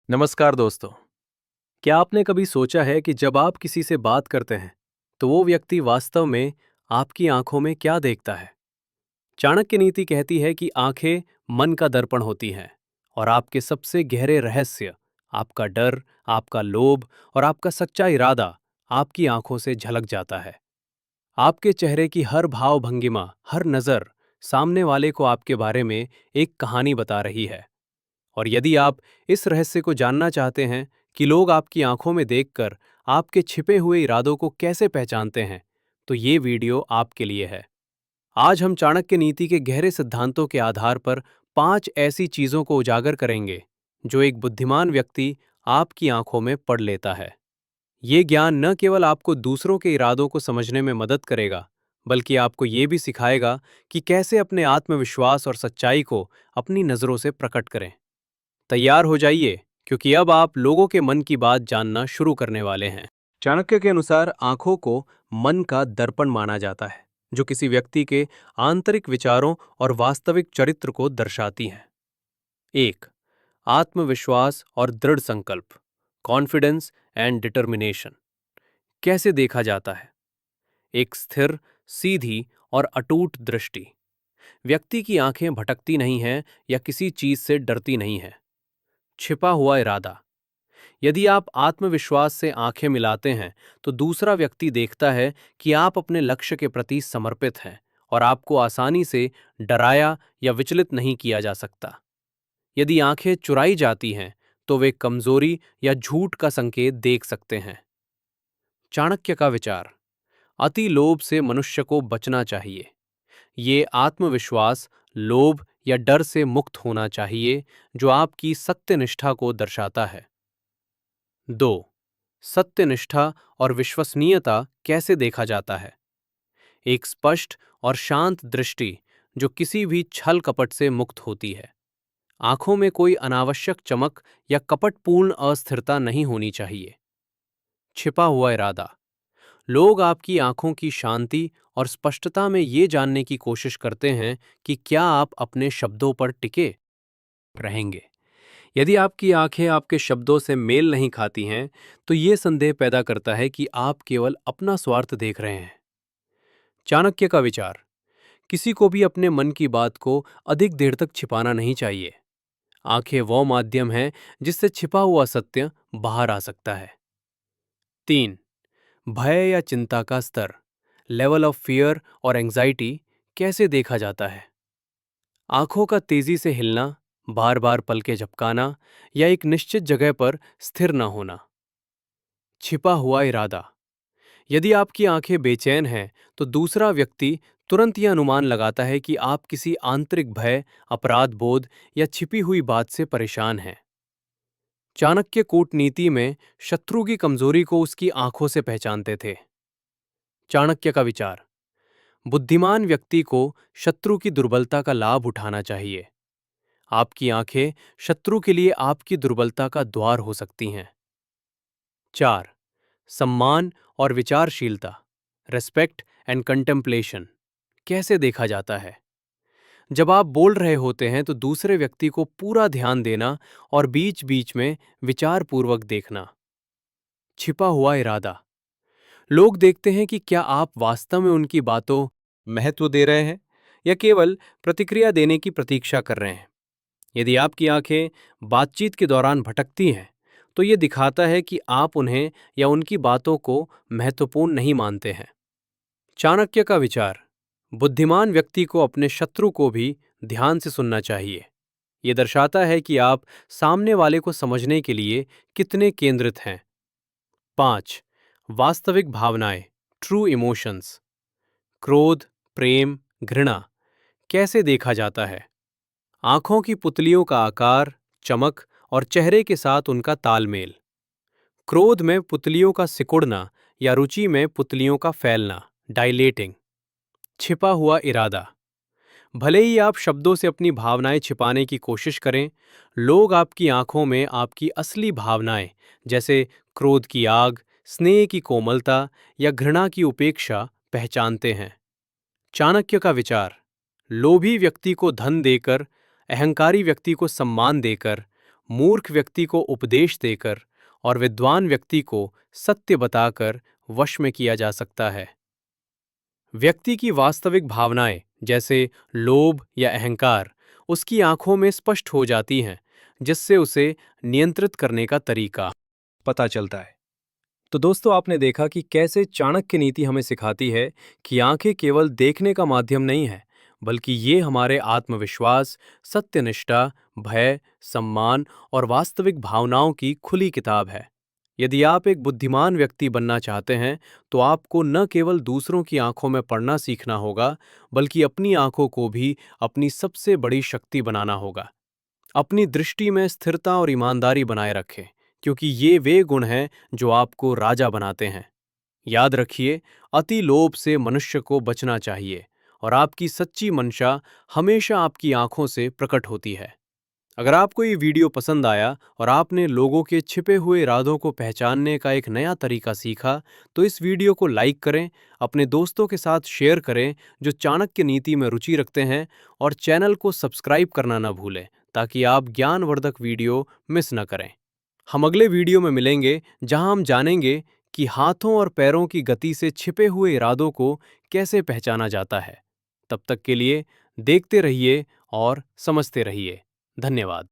नमस्कार दोस्तों। क्या आपने कभी सोचा है कि जब आप किसी से बात करते हैं तो वो व्यक्ति वास्तव में आपकी आंखों में क्या देखता है? चाणक्य नीति कहती है कि आंखें मन का दर्पण होती हैं और आपके सबसे गहरे रहस्य, आपका डर, आपका लोभ और आपका सच्चा इरादा आपकी आंखों से झलक जाता है। आपके चेहरे की हर भाव भंगिमा, हर नज़र सामने वाले को आपके बारे में एक कहानी बता रही है। और यदि आप इस रहस्य को जानना चाहते हैं कि लोग आपकी आंखों में देखकर आपके छिपे हुए इरादों को कैसे पहचानते हैं, तो ये वीडियो आपके लिए है। आज हम चाणक्य नीति के गहरे सिद्धांतों के आधार पर 5 ऐसी चीजों को उजागर करेंगे जो एक बुद्धिमान व्यक्ति आपकी आंखों में पढ़ लेता है। ये ज्ञान न केवल आपको दूसरों के इरादों को समझने में मदद करेगा, बल्कि आपको ये भी सिखाएगा कि कैसे अपने आत्मविश्वास और सच्चाई को अपनी नजरों से प्रकट करें। तैयार हो जाइए, क्योंकि अब आप लोगों के मन की बात जानना शुरू करने वाले हैं। चाणक्य के अनुसार आंखों को मन का दर्पण माना जाता है, जो किसी व्यक्ति के आंतरिक विचारों और वास्तविक चरित्र को दर्शाती हैं। 1. आत्मविश्वास और दृढ़ संकल्प, कॉन्फिडेंस एंड डिटर्मिनेशन। कैसे देखा जाता है? एक स्थिर, सीधी और अटूट दृष्टि। व्यक्ति की आंखें भटकती नहीं हैं या किसी चीज से डरती नहीं हैं। छिपा हुआ इरादा। यदि आप आत्मविश्वास से आंखें मिलाते हैं तो दूसरा व्यक्ति देखता है कि आप अपने लक्ष्य के प्रति समर्पित हैं और आपको आसानी से डराया या विचलित नहीं किया जा सकता। यदि आंखें चुराई जाती हैं तो वे कमजोरी या झूठ का संकेत देख सकते हैं। चाणक्य का विचार। अति लोभ से मनुष्य को बचना चाहिए। ये आत्मविश्वास, लोभ या डर से मुक्त होना चाहिए, जो आपकी सत्यनिष्ठा को दर्शाता है। 2. सत्यनिष्ठा और विश्वसनीयता कैसे देखा जाता है? एक स्पष्ट और शांत दृष्टि जो किसी भी छल कपट से मुक्त होती है। आंखों में कोई अनावश्यक चमक या कपटपूर्ण अस्थिरता नहीं होनी चाहिए। छिपा हुआ इरादा। लोग आपकी आंखों की शांति और स्पष्टता में ये जानने की कोशिश करते हैं कि क्या आप अपने शब्दों पर टिके रहेंगे। यदि आपकी आंखें आपके शब्दों से मेल नहीं खाती हैं, तो ये संदेह पैदा करता है कि आप केवल अपना स्वार्थ देख रहे हैं। चाणक्य का विचार। किसी को भी अपने मन की बात को अधिक देर तक छिपाना नहीं चाहिए। आंखें वो माध्यम है जिससे छिपा हुआ सत्य बाहर आ सकता है। 3. भय या चिंता का स्तर, लेवल ऑफ फियर और एंजाइटी कैसे देखा जाता है? आंखों का तेजी से हिलना, बार बार पलकें झपकाना या एक निश्चित जगह पर स्थिर न होना। छिपा हुआ इरादा। यदि आपकी आंखें बेचैन हैं तो दूसरा व्यक्ति तुरंत यह अनुमान लगाता है कि आप किसी आंतरिक भय, अपराध बोध या छिपी हुई बात से परेशान हैं। चाणक्य कूटनीति में शत्रु की कमजोरी को उसकी आंखों से पहचानते थे। चाणक्य का विचार। बुद्धिमान व्यक्ति को शत्रु की दुर्बलता का लाभ उठाना चाहिए। आपकी आंखें शत्रु के लिए आपकी दुर्बलता का द्वार हो सकती हैं। 4. सम्मान और विचारशीलता, रेस्पेक्ट एंड कंटेम्पलेशन कैसे देखा जाता है? जब आप बोल रहे होते हैं तो दूसरे व्यक्ति को पूरा ध्यान देना और बीच बीच में विचारपूर्वक देखना। छिपा हुआ इरादा। लोग देखते हैं कि क्या आप वास्तव में उनकी बातों महत्व दे रहे हैं या केवल प्रतिक्रिया देने की प्रतीक्षा कर रहे हैं। यदि आपकी आंखें बातचीत के दौरान भटकती हैं, तो ये दिखाता है कि आप उन्हें या उनकी बातों को महत्वपूर्ण नहीं मानते हैं। चाणक्य का विचार। बुद्धिमान व्यक्ति को अपने शत्रु को भी ध्यान से सुनना चाहिए। ये दर्शाता है कि आप सामने वाले को समझने के लिए कितने केंद्रित हैं। 5. वास्तविक भावनाएं, ट्रू इमोशंस। क्रोध, प्रेम, घृणा कैसे देखा जाता है? आंखों की पुतलियों का आकार, चमक और चेहरे के साथ उनका तालमेल। क्रोध में पुतलियों का सिकुड़ना या रुचि में पुतलियों का फैलना, डायलेटिंग। छिपा हुआ इरादा। भले ही आप शब्दों से अपनी भावनाएं छिपाने की कोशिश करें, लोग आपकी आंखों में आपकी असली भावनाएं, जैसे क्रोध की आग, स्नेह की कोमलता या घृणा की उपेक्षा, पहचानते हैं। चाणक्य का विचार। लोभी व्यक्ति को धन देकर, अहंकारी व्यक्ति को सम्मान देकर, मूर्ख व्यक्ति को उपदेश देकर और विद्वान व्यक्ति को सत्य बताकर वश में किया जा सकता है। व्यक्ति की वास्तविक भावनाएं जैसे लोभ या अहंकार उसकी आंखों में स्पष्ट हो जाती हैं, जिससे उसे नियंत्रित करने का तरीका पता चलता है। तो दोस्तों, आपने देखा कि कैसे चाणक्य नीति हमें सिखाती है कि आंखें केवल देखने का माध्यम नहीं है, बल्कि ये हमारे आत्मविश्वास, सत्यनिष्ठा, भय, सम्मान और वास्तविक भावनाओं की खुली किताब है। यदि आप एक बुद्धिमान व्यक्ति बनना चाहते हैं, तो आपको न केवल दूसरों की आंखों में पढ़ना सीखना होगा, बल्कि अपनी आंखों को भी अपनी सबसे बड़ी शक्ति बनाना होगा। अपनी दृष्टि में स्थिरता और ईमानदारी बनाए रखें, क्योंकि ये वे गुण हैं जो आपको राजा बनाते हैं। याद रखिए, अति लोभ से मनुष्य को बचना चाहिए और आपकी सच्ची मंशा हमेशा आपकी आंखों से प्रकट होती है। अगर आपको ये वीडियो पसंद आया और आपने लोगों के छिपे हुए इरादों को पहचानने का एक नया तरीका सीखा, तो इस वीडियो को लाइक करें, अपने दोस्तों के साथ शेयर करें जो चाणक्य नीति में रुचि रखते हैं, और चैनल को सब्सक्राइब करना न भूलें ताकि आप ज्ञानवर्धक वीडियो मिस न करें। हम अगले वीडियो में मिलेंगे, जहां हम जानेंगे कि हाथों और पैरों की गति से छिपे हुए इरादों को कैसे पहचाना जाता है। तब तक के लिए देखते रहिए और समझते रहिए। धन्यवाद।